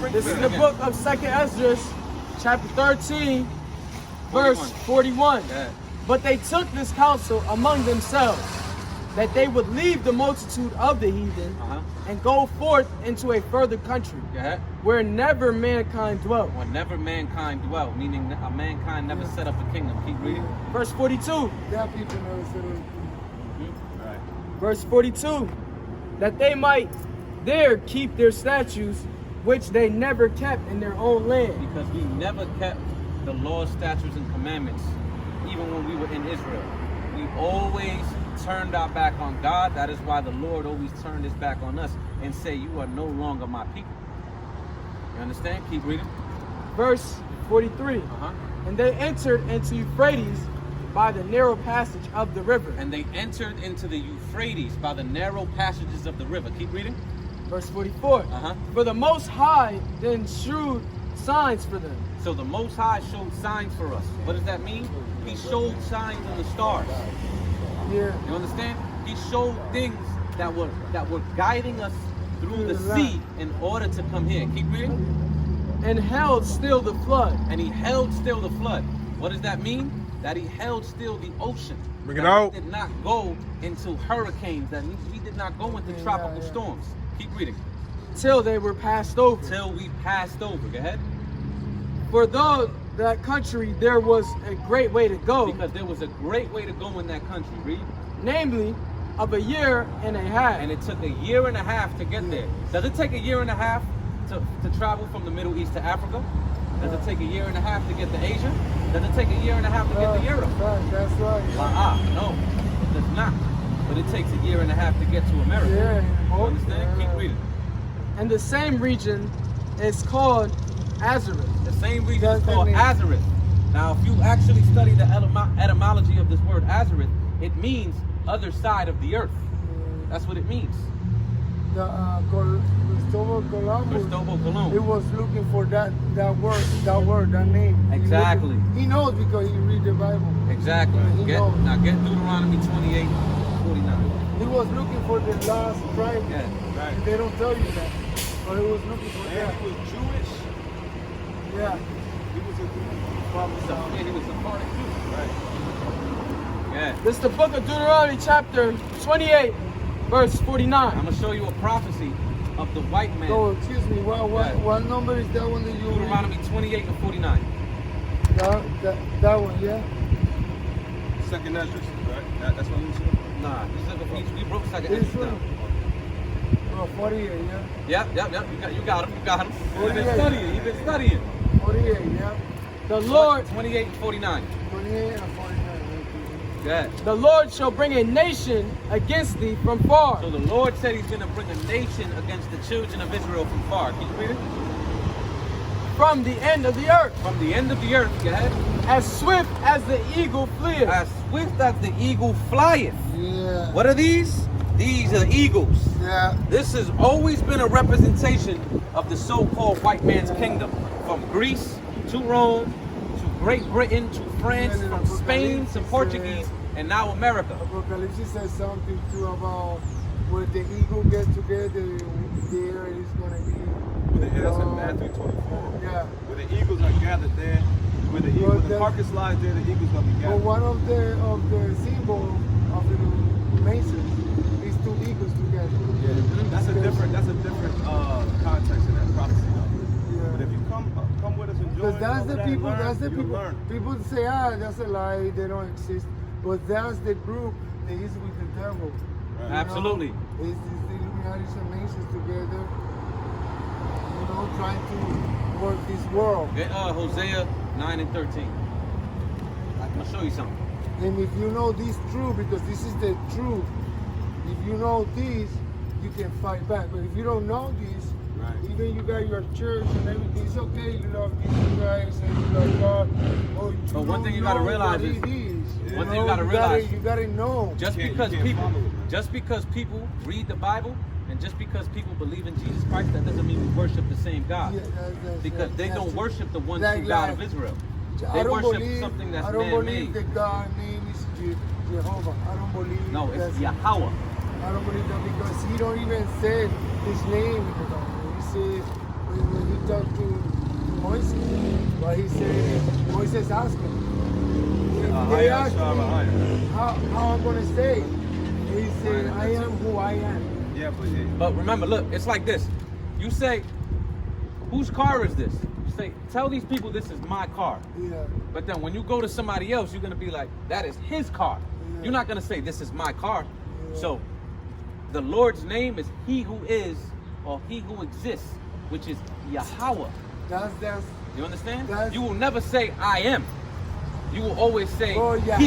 Springfield. This is the book of 2nd Ezra, chapter 13, verse 41. Yeah. But they took this counsel among themselves, that they would leave the multitude of the heathen and go forth into a further country, where never mankind dwelt. Where never mankind dwelt, meaning a mankind never set up a kingdom. Keep reading. Verse 42. That people never set up. Right. Verse 42. That they might there keep their statutes, which they never kept in their own land. Because we never kept the laws, statutes, and commandments, even when we were in Israel. We always turned our back on God. That is why the Lord always turned his back on us and say, you are no longer my people. You understand? Keep reading. Verse 43. And they entered into Euphrates by the narrow passage of the river. And they entered into the Euphrates by the narrow passages of the river. Keep reading. Verse 44. For the Most High then shewed signs for them. So the Most High showed signs for us. What does that mean? He showed signs in the stars. Yeah. You understand? He showed things that were guiding us through the sea in order to come here. Keep reading. And held still the flood. And he held still the flood. What does that mean? That he held still the ocean. Bring it out. He did not go into hurricanes. That he did not go into tropical storms. Keep reading. Till they were passed over. Till we passed over. Go ahead. For though that country there was a great way to go. Because there was a great way to go in that country. Read. Namely, of a year and a half. And it took a year and a half to get there. Does it take a year and a half to travel from the Middle East to Africa? Does it take a year and a half to get to Asia? Does it take a year and a half to get to Europe? That's right. No, it does not. But it takes a year and a half to get to America. Yeah. You understand? Keep reading. And the same region is called Azareth. The same region is called Azareth. Now, if you actually study the etymology of this word Azareth, it means other side of the earth. That's what it means. Cristobal Colon. He was looking for that word, that name. Exactly. He knows because he read the Bible. Exactly. Now get Deuteronomy 28, 49. He was looking for the last tribe. Yeah, right. They don't tell you that. But he was looking for that. He was Jewish. Yeah. He was He was a part of Jew. Right. Yeah. This is the book of Deuteronomy chapter 28, verse 49. I'm going to show you a prophecy of the white man. Oh, excuse me. What number is that one that you Deuteronomy 28 and 49. That one, yeah? Second Ezra, right? That's what you said? Nah, we broke second This Ezra one? down. Oh, 48, yeah? Yep. You got him. You've been studying. 48, yeah? The Lord, 28 and 49. 28 and 49. Yeah. the Lord shall bring a nation against thee from far. So the Lord said he's going to bring a nation against the children of Israel from far. Can you read it? From the end of the earth. From the end of the earth. Go ahead. As swift as the eagle fleeth. As swift as the eagle flieth. Yeah. What are these? These are eagles. Yeah. This has always been a representation of the so-called white man's kingdom. From Greece to Rome, to Great Britain, to France, from Spain to Portuguese, and now America. Apocalypse says something too about where the eagle gets together, there is going to be. That's in Matthew 24. Yeah. Where the eagles are gathered there, where the carcass lies there, the eagles going to be gathered. But one of the symbol of the Masons is two eagles together. Yeah, that's a different context in that prophecy though. Yeah. But if you come with us and join, Because that's the people. learn, That's the you'll people. learn. People say, that's a lie. They don't exist. But that's the group that is with the devil. Right. Absolutely. It's the Illuminati and Masons together. Trying to work this world. Get Hosea 9 and 13. I'll show you something. And if you know this truth, because this is the truth, if you know this, you can fight back. But if you don't know this, right. Even you got your church and everything, it's okay. You love Jesus Christ and you love God. But one thing you gotta realize is, one thing you gotta realize, you gotta know. Just because people read the Bible, and just because people believe in Jesus Christ, that doesn't mean we worship the same God. Because they don't worship the one true God of Israel. They worship something that's man-made. I don't believe the God name is Jehovah. I don't believe. No, it's Yahweh. I don't believe that because he don't even say his name in the Bible. He says when he talked to Moses, but he said, Moses asked him, they asked me, how I'm going to say? He said, I am who I am. Yeah, but remember, look, it's like this. You say, whose car is this? You say, tell these people this is my car. Yeah. But then when you go to somebody else, you're going to be like, that is his car. Yeah. You're not going to say, this is my car. Yeah. So the Lord's name is he who is, or he who exists, which is Yahweh. That's you understand? That's, you will never say I am. You will always say he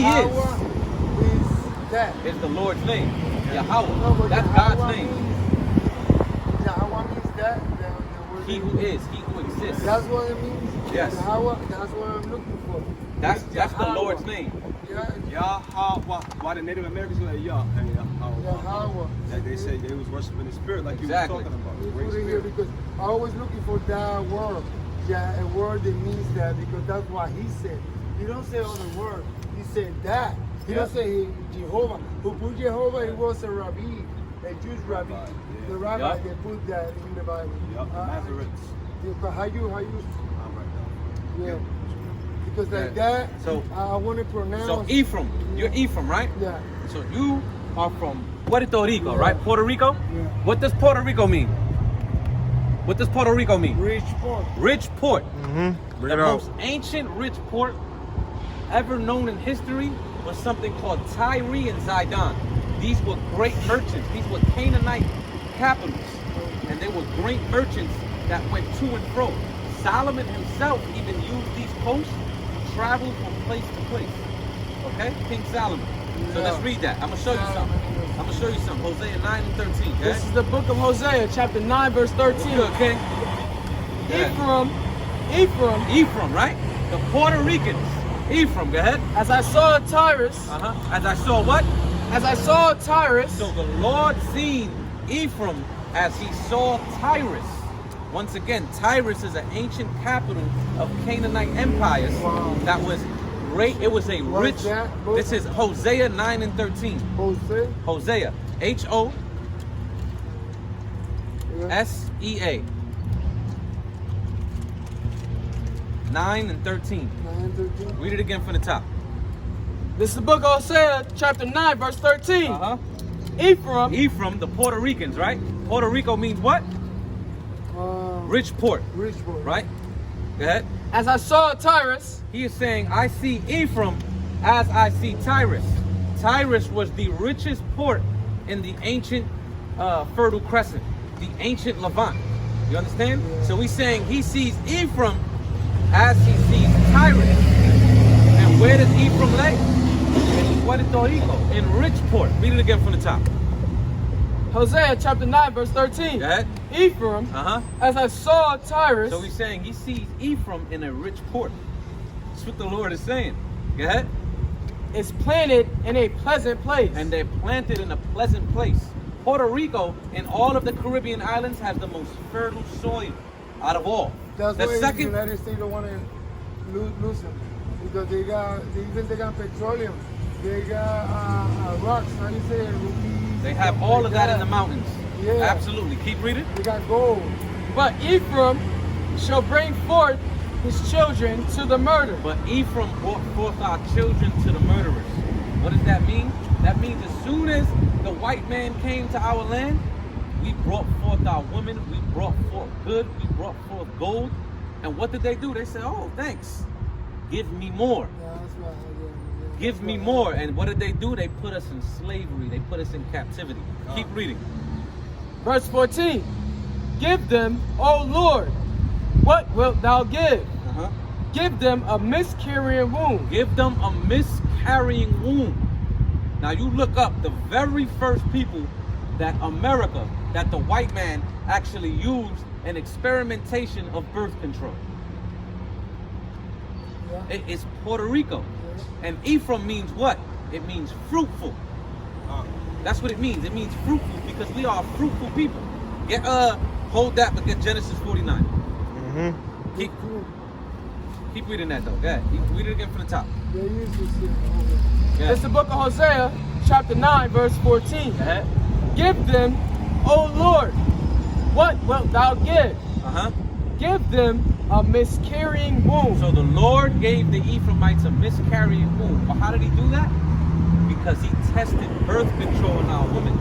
Yahweh is. That Is the Lord's name. Yahweh. No, that's Yahweh God's name. Yahweh means that. He who is, he who exists. That's what it means? Yes. Yahweh, that's what I'm looking for. That's the Lord's name. Yahweh. Why the Native Americans say Yahweh. Like they say they was worshiping the spirit, like exactly. you were talking about. You put it here because I was looking for that word. Yeah, a word that means that because that's what he said. He don't say other word. He said that. He don't say Jehovah. Who put Jehovah? He was a rabbi, a Jewish rabbi. Yeah. The rabbi that put that in the Bible. Yep, Nazareth. How you? I'm right now. Yeah. Because like that, so I want to pronounce. So Ephraim, you're Ephraim, right? Yeah. So you are from Puerto Rico, right? Puerto Rico? Yeah. What does Puerto Rico mean? What does Puerto Rico mean? Rich port. Rich port. Mm-hmm. The most ancient rich port ever known in history was something called Tyre and Zidon. These were great merchants. These were Canaanite capitals. And they were great merchants that went to and fro. Solomon himself even used these coasts to travel from place to place. Okay? King Solomon. So let's read that. I'm going to show you something. I'm going to show you something. Hosea 9 and 13. Okay? This is the book of Hosea, chapter 9, verse 13. Good, King. Ephraim, right? The Puerto Ricans. Ephraim, go ahead. As I saw Tyrus. As I saw what? As I saw Tyrus. So the Lord seen Ephraim as he saw Tyrus. Once again, Tyrus is an ancient capital of Canaanite empires that was great. It was a rich. This is Hosea 9 and 13. Hosea. H-O-S-E-A. 9 and 13. Read it again from the top. This is the book of Hosea, chapter 9, verse 13. Ephraim, the Puerto Ricans, right? Puerto Rico means what? Rich port. Rich port. Right? Go ahead. As I saw Tyrus. He is saying, I see Ephraim as I see Tyrus. Tyrus was the richest port in the ancient Fertile Crescent, the ancient Levant. You understand? Yeah. So he's saying he sees Ephraim as he sees Tyrus. And where does Ephraim lay? In Puerto Rico, in Richport. Read it again from the top. Hosea chapter 9, verse 13. Go ahead. Ephraim, as I saw Tyrus. So he's saying he sees Ephraim in a rich port. That's what the Lord is saying. Go ahead. Is planted in a pleasant place. And they're planted in a pleasant place. Puerto Rico and all of the Caribbean islands has the most fertile soil out of all. That's the why second, the United States don't want to lose them. Because they got petroleum. They got rocks. How do you say it? Rubies. They have all of that in the mountains. Yeah. Absolutely. Keep reading. They got gold. But Ephraim shall bring forth his children to the murder. But Ephraim brought forth our children to the murderers. What does that mean? That means as soon as the white man came to our land, we brought forth our women, we brought forth good, we brought forth gold. And what did they do? They said, oh, thanks. Give me more. Yeah, that's right. Yeah, Give me more. And what did they do? They put us in slavery. They put us in captivity. Keep reading. Verse 14. Give them, O Lord, what wilt thou give? Give them a miscarrying womb. Give them a miscarrying womb. Now you look up the very first people that America, that the white man actually used an experimentation of birth control. Yeah. It's Puerto Rico. And Ephraim means what? It means fruitful. That's what it means. It means fruitful because we are a fruitful people. Get hold that, but get Genesis 49. Keep reading that though. Go ahead. Read it again from the top. They used to see. It's the book of Hosea, chapter 9, verse 14. Give them, O Lord, what wilt thou give? give them a miscarrying womb. So the Lord gave the Ephraimites a miscarrying womb. But how did he do that? Because he tested birth control in our women.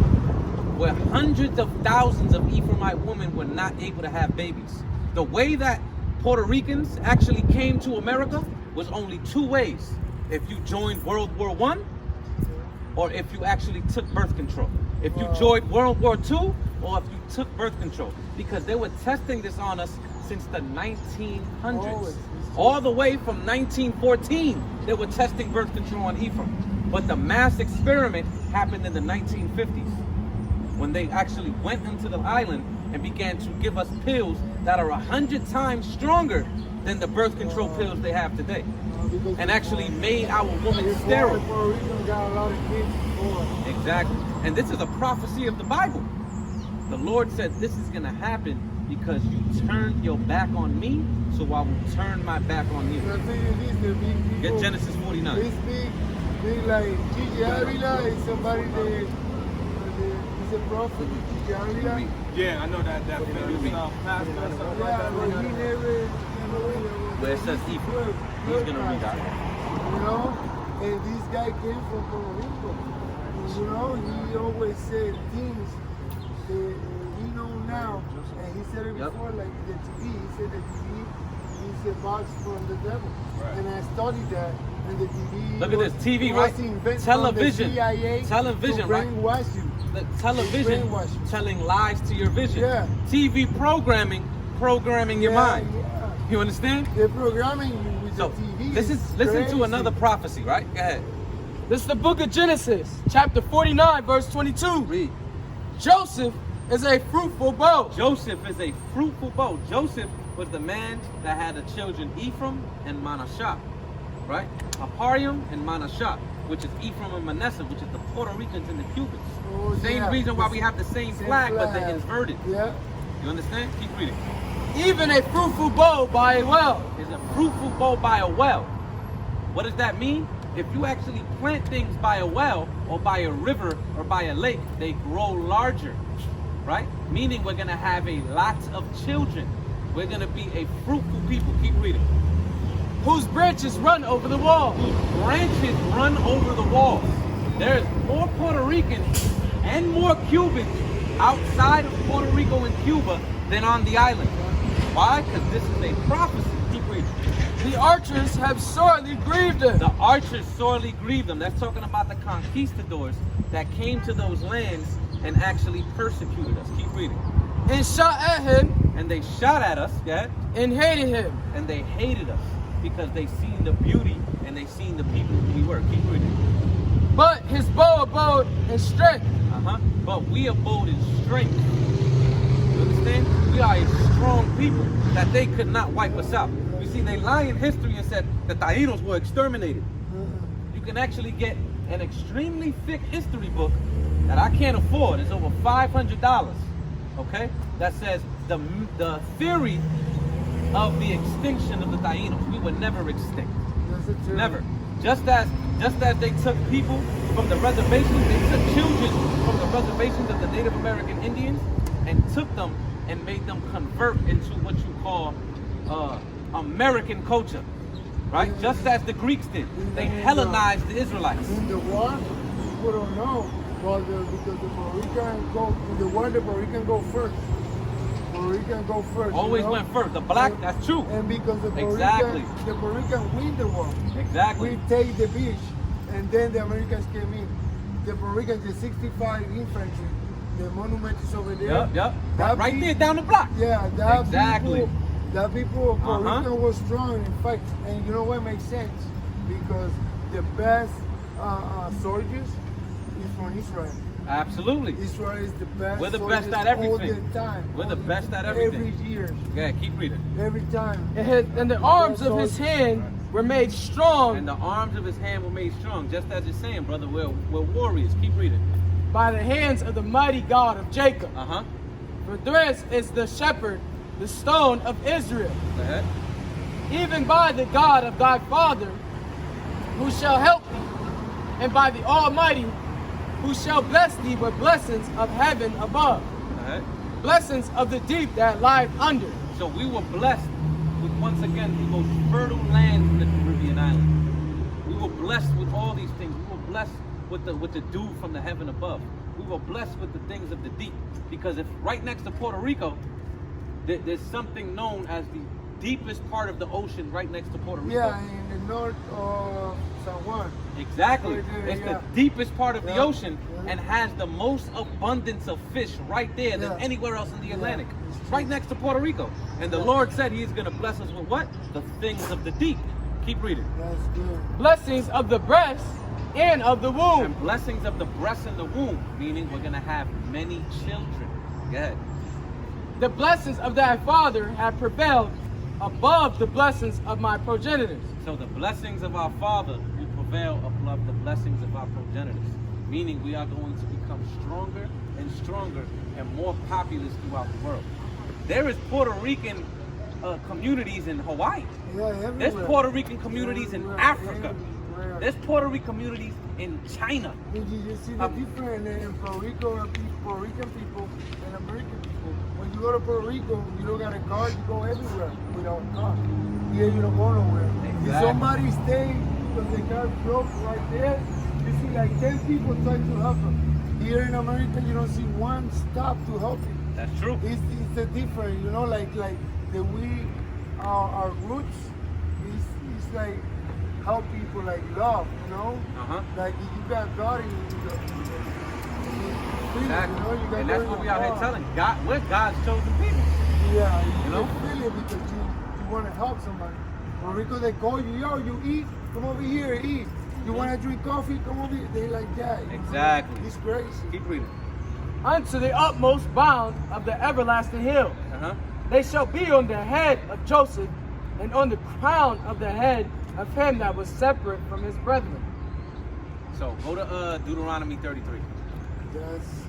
Where hundreds of thousands of Ephraimite women were not able to have babies. The way that Puerto Ricans actually came to America was only two ways. If you joined World War I, or if you actually took birth control. If you joined World War II, or if you took birth control. Because they were testing this on us since the 1900s. All the way from 1914, they were testing birth control on Ephraim. But the mass experiment happened in the 1950s, when they actually went into the island and began to give us pills that are 100 times stronger than the birth control pills they have today. And actually made our women sterile. Exactly. And this is a prophecy of the Bible. The Lord said this is going to happen because you turned your back on me, so I will turn my back on you. Get Genesis 49. This big like Gigi Avila is somebody that is a prophet. Gigi Avila. Yeah, I know that famous pastor or something like that. But he never Where it says Ephraim, he's going to read that. You know, and this guy came from Puerto Rico. You know, he always said things that we know now, and he said it before, like the TV. He said the TV is a box from the devil. Right. And I studied that, and the TV. Look at this TV, right? Television, television, right? Brainwash you. The television telling lies to your vision. Yeah. TV programming your mind. Yeah. You understand? They're programming you with So the TV. listen to another prophecy, right? Go ahead. This is the book of Genesis, chapter 49, verse 22. Read. Joseph is a fruitful bow. Joseph is a fruitful bow. Joseph was the man that had the children Ephraim and Manasseh, right? Aparium and Manasseh, which is Ephraim and Manasseh, which is the Puerto Ricans and the Cubans. Oh, Same reason why we have the same flag, but they're inverted. Yeah. You understand? Keep reading. Even a fruitful bow by a well. Is a fruitful bow by a well. What does that mean? If you actually plant things by a well or by a river or by a lake, they grow larger, right? Meaning we're going to have a lot of children. We're going to be a fruitful people. Keep reading. Whose branches run over the wall. Whose branches run over the walls. There's more Puerto Ricans and more Cubans outside of Puerto Rico and Cuba than on the island. Why? Because this is a prophecy. Keep reading. The archers have sorely grieved him. The archers sorely grieved them. That's talking about the conquistadors that came to those lands and actually persecuted us. Keep reading. And shot at him. And they shot at us, yeah? And hated him. And they hated us because they seen the beauty and they seen the people who we were. Keep reading. But his bow abode in strength. But we abode in strength. You understand? We are a strong people that they could not wipe us out. You see, they lie in history and said the Taínos were exterminated. You can actually get an extremely thick history book that I can't afford. It's over $500. Okay? That says the theory of the extinction of the Taínos. We were never extinct. Never. Just as they took people from the reservations, they took children from the reservations of the Native American Indians and took them and made them convert into what you call American culture, right? Just as the Greeks did. They Hellenized the Israelites. In the war, people don't know, because the Puerto Rican go in the war. The Puerto Rican go first. Puerto Rican go first. Always went first. The black, that's true. And because the Puerto Rican win the war. Exactly. We take the beach, and then the Americans came in. The Puerto Ricans, the 65 infantry, the monument is over there. Yep. Right there down the block. Yeah, that exactly. People of Puerto Rico was strong in fight. And you know what makes sense? Because the best soldiers is from Israel. Absolutely. Israel is the best. We're the best at everything. All the time. We're the best at everything. Every year. Yeah, keep reading. Every time. And the arms of his hand were made strong. And the arms of his hand were made strong. Just as you're saying, brother, we're warriors. Keep reading. By the hands of the mighty God of Jacob. For this is the shepherd, the stone of Israel. Go ahead. Even by the God of thy father, who shall help thee, and by the Almighty, who shall bless thee with blessings of heaven above, blessings of the deep that lieth under. So we were blessed with, once again, the most fertile lands in the Caribbean island. We were blessed with all these things. We were blessed with the dew from the heaven above. We were blessed with the things of the deep. Because if right next to Puerto Rico, there's something known as the deepest part of the ocean right next to Puerto Rico. Yeah, in the north of San Juan. Exactly. It's the deepest part of the ocean Yeah. and has the most abundance of fish right there than anywhere else in the Atlantic. Right next to Puerto Rico. And the Lord said He's going to bless us with what? The things of the deep. Keep reading. That's good. Blessings of the breast and of the womb. And blessings of the breast and the womb, meaning we're going to have many children. Go ahead. The blessings of thy father have prevailed above the blessings of my progenitors. So the blessings of our Father will prevail above the blessings of our progenitors. Meaning we are going to become stronger and stronger and more populous throughout the world. There is Puerto Rican communities in Hawaii. Yeah, everywhere. There's Puerto Rican communities in Africa. Everywhere. There's Puerto Rican communities in China. Did you see the difference in Puerto Rico, Puerto Rican people and American people? When you go to Puerto Rico, you don't got a car, you go everywhere without a car. Here you don't go nowhere. Exactly. If somebody stays because the car broke right there, you see like 10 people trying to help them. Here in America, you don't see one stop to help you. That's true. It's a different, you know, like the we our roots is like help people like love, you know. Like if you got God in you, Exactly. you know, you got And that's God what in we your out here heart. telling. God, we're God's chosen people. Yeah, You know? feel it because you want to help somebody. Puerto Rico, they call you, yo, you eat, come over here, eat. You want to drink coffee, come over here. They like that. You know? Exactly. It's crazy. Keep reading. Unto the utmost bound of the everlasting hill. They shall be on the head of Joseph, and on the crown of the head of him that was separate from his brethren. So go to Deuteronomy 33. That's